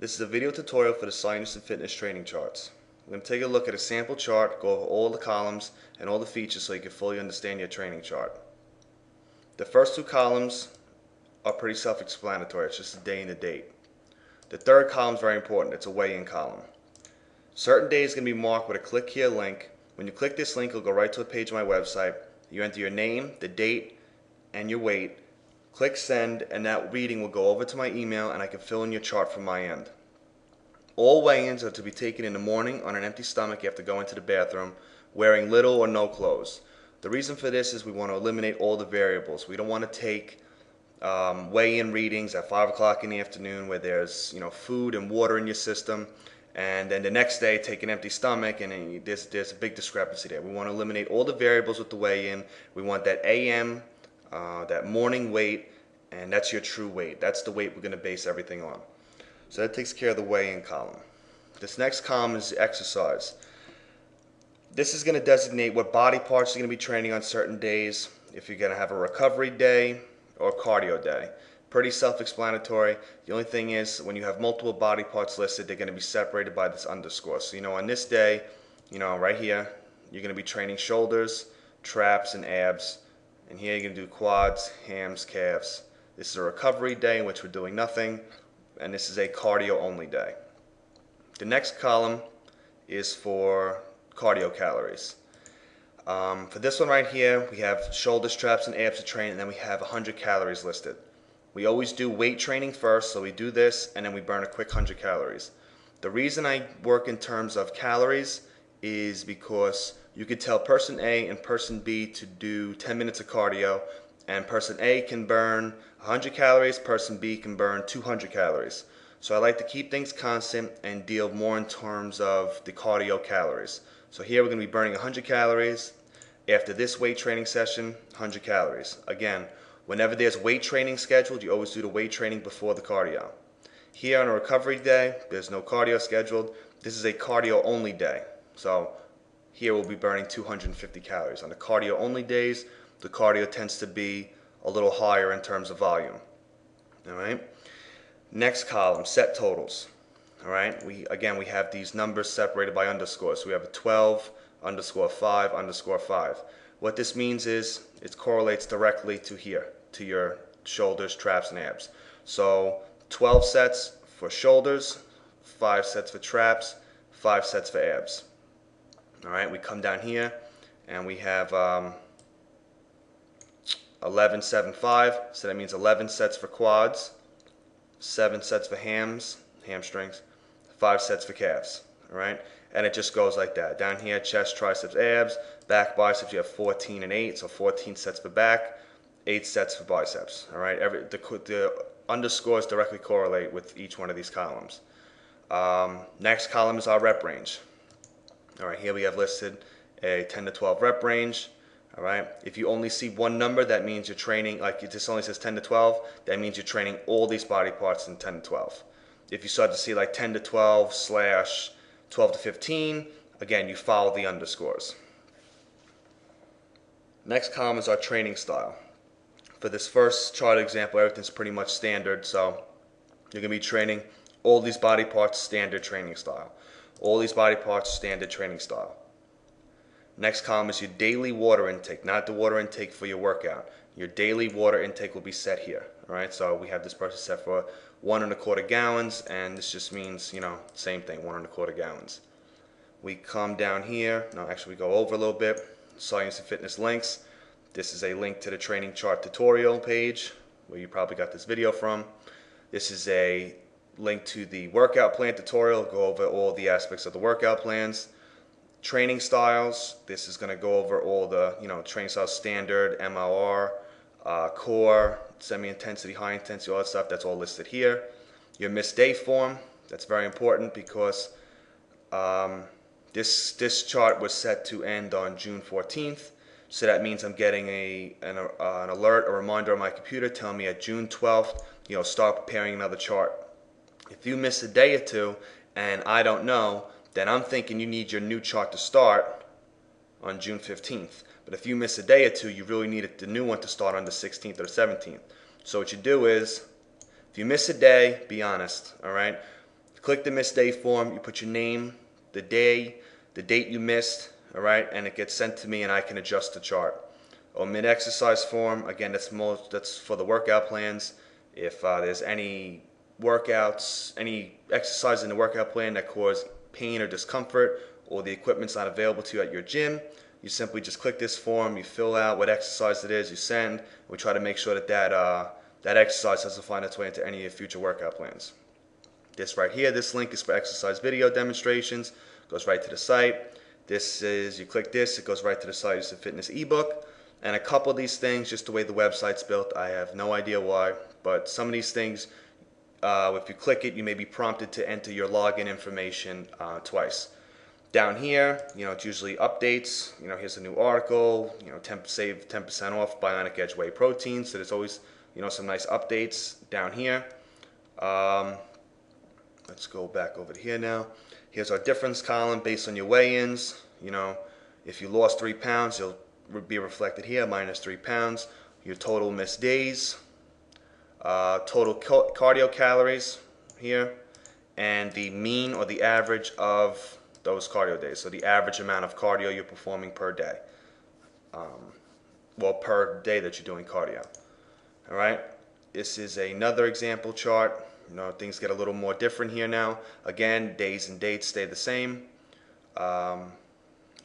This is a video tutorial for the Science and Fitness training charts. We're going to take a look at a sample chart, go over all the columns and all the features so you can fully understand your training chart. The first two columns are pretty self-explanatory. It's just a day and a date. The third column is very important. It's a weigh-in column. Certain days are going to be marked with a click here link. When you click this link, it'll go right to a page on my website. You enter your name, the date, and your weight. Click send, and that reading will go over to my email and I can fill in your chart from my end. All weigh-ins are to be taken in the morning on an empty stomach after going to the bathroom, wearing little or no clothes. The reason for this is we want to eliminate all the variables. We don't want to take weigh-in readings at 5 o'clock in the afternoon where there's food and water in your system, and then the next day take an empty stomach and there's a big discrepancy there. We want to eliminate all the variables with the weigh-in. We want that AM, that morning weight, and that's your true weight. That's the weight we're going to base everything on. So that takes care of the weigh-in column. This next column is exercise. This is going to designate what body parts you're going to be training on certain days, if you're going to have a recovery day or cardio day. Pretty self-explanatory. The only thing is when you have multiple body parts listed, they're going to be separated by this underscore. So on this day, right here, you're going to be training shoulders, traps, and abs. And here you're going to do quads, hams, calves. This is a recovery day in which we're doing nothing, and this is a cardio only day. The next column is for cardio calories. For this one right here, we have shoulders, traps, and abs to train, and then we have 100 calories listed. We always do weight training first, so we do this, and then we burn a quick 100 calories. The reason I work in terms of calories is because you could tell person A and person B to do 10 minutes of cardio, and person A can burn 100 calories, person B can burn 200 calories. So I like to keep things constant and deal more in terms of the cardio calories. So here we're going to be burning 100 calories. After this weight training session, 100 calories. Again, whenever there's weight training scheduled, you always do the weight training before the cardio. Here on a recovery day, there's no cardio scheduled. This is a cardio only day. So here we'll be burning 250 calories. On the cardio only days, the cardio tends to be a little higher in terms of volume. All right. Next column, set totals. All right. We have these numbers separated by underscores. So we have a 12, underscore 5, underscore 5. What this means is it correlates directly to here, to your shoulders, traps, and abs. So 12 sets for shoulders, 5 sets for traps, 5 sets for abs. All right. We come down here and we have 11, 7, 5. So that means 11 sets for quads, 7 sets for hamstrings, 5 sets for calves. All right, and it just goes like that. Down here, chest, triceps, abs, back, biceps. You have 14 and 8, so 14 sets for back, 8 sets for biceps. All right, the underscores directly correlate with each one of these columns. Next column is our rep range. All right, here we have listed a 10 to 12 rep range. All right, if you only see one number, that means you're training, like it just only says 10 to 12, that means you're training all these body parts in 10 to 12. If you start to see like 10 to 12 / 12 to 15, again, you follow the underscores. Next column is our training style. For this first chart example, everything's pretty much standard, so you're going to be training all these body parts standard training style. All these body parts standard training style. Next column is your daily water intake, not the water intake for your workout. Your daily water intake will be set here. All right, so we have this person set for 1¼ gallons, and this just means, same thing, 1¼ gallons. We come down here, we go over a little bit, Science and Fitness links. This is a link to the training chart tutorial page, where you probably got this video from. This is a link to the workout plan tutorial, go over all the aspects of the workout plans. Training styles, this is going to go over all the, training styles, standard, MLR, core, semi-intensity, high intensity, all that stuff, that's all listed here. Your missed day form, that's very important because this chart was set to end on June 14th. So that means I'm getting an alert, a reminder on my computer telling me at June 12th, start preparing another chart. If you miss a day or two and I don't know, then I'm thinking you need your new chart to start on June 15th. But if you miss a day or two, you really need the new one to start on the 16th or 17th. So what you do is, if you miss a day, be honest, all right? Click the missed day form, you put your name, the day, the date you missed, all right, and it gets sent to me and I can adjust the chart. Omit exercise form, again, that's for the workout plans. If there's any workouts, any exercise in the workout plan that cause pain or discomfort, or the equipment's not available to you at your gym, you simply just click this form, you fill out what exercise it is, you send. We try to make sure that that exercise doesn't find its way into any of your future workout plans. This right here, this link is for exercise video demonstrations, goes right to the site. This is, you click this, it goes right to the Science and Fitness ebook. And a couple of these things, just the way the website's built, I have no idea why, but some of these things, if you click it, you may be prompted to enter your login information twice. Down here, it's usually updates. Here's a new article. Save 10% off Bionic Edge Whey Protein. So there's always, some nice updates down here. Let's go back over to here now. Here's our difference column based on your weigh-ins. If you lost 3 pounds, you'll be reflected here, minus 3 pounds. Your total missed days, total cardio calories here, and the mean or the average of those cardio days. So the average amount of cardio you're performing per day. Well, per day that you're doing cardio. All right. This is another example chart. Things get a little more different here now. Again, days and dates stay the same.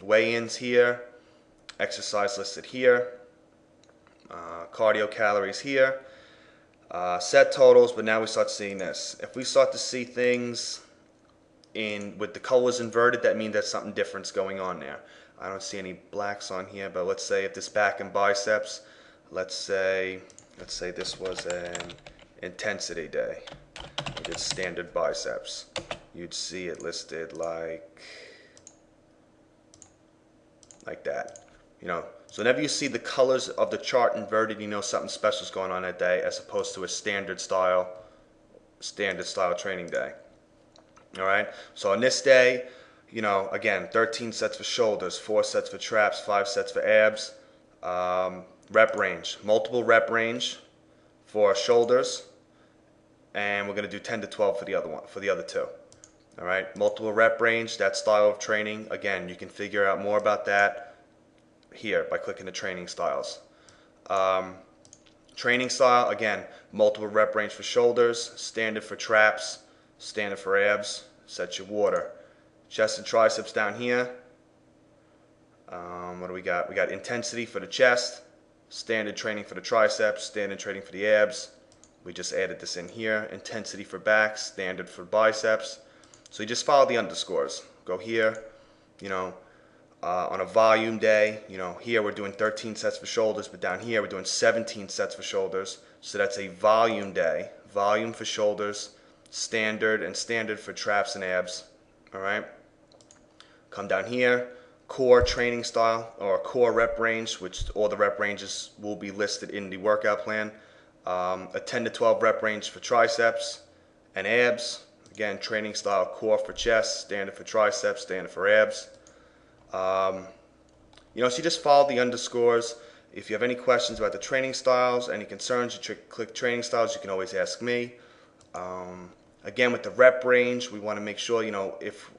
Weigh-ins here. Exercise listed here. Cardio calories here. Set totals, but now we start seeing this. If we start to see things with the colors inverted, that means that something different's going on there. I don't see any blacks on here, but let's say if this back and biceps, let's say this was an intensity day. We did standard biceps. You'd see it listed like that. So whenever you see the colors of the chart inverted, something special is going on that day, as opposed to a standard style training day. All right. So on this day, again, 13 sets for shoulders, 4 sets for traps, 5 sets for abs. Rep range, multiple rep range for shoulders, and we're going to do 10 to 12 for the other two. All right. Multiple rep range, that style of training. Again, you can figure out more about that here by clicking the training styles. Training style, again, multiple rep range for shoulders, standard for traps, standard for abs. Set your water. Chest and triceps down here. What do we got? We got intensity for the chest, standard training for the triceps, standard training for the abs. We just added this in here. Intensity for back, standard for biceps. So you just follow the underscores. Go here, on a volume day, here we're doing 13 sets for shoulders, but down here we're doing 17 sets for shoulders. So that's a volume day. Volume for shoulders, standard, and standard for traps and abs. All right. Come down here, core training style or core rep range, which all the rep ranges will be listed in the workout plan. A 10 to 12 rep range for triceps and abs. Again, training style core for chest, standard for triceps, standard for abs. So you just follow the underscores. If you have any questions about the training styles, any concerns, you click training styles, you can always ask me. Again, with the rep range, we want to make sure, if,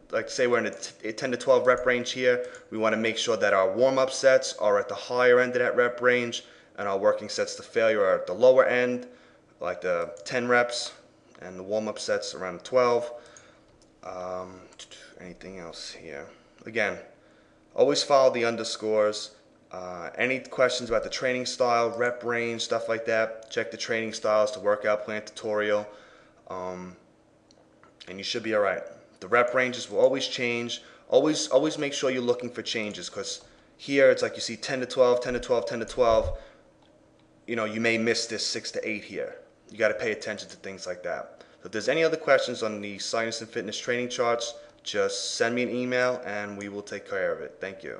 like say we're in a 10 to 12 rep range here, we want to make sure that our warm-up sets are at the higher end of that rep range, and our working sets to failure are at the lower end, like the 10 reps, and the warm-up sets around the 12. Anything else here? Again, always follow the underscores. Any questions about the training style, rep range, stuff like that, check the training styles, the workout plan tutorial, and you should be all right. The rep ranges will always change. Always make sure you're looking for changes, because here it's like you see 10 to 12, 10 to 12, 10 to 12. You may miss this 6 to 8 here. You got to pay attention to things like that. So if there's any other questions on the Science and Fitness training charts, just send me an email and we will take care of it. Thank you.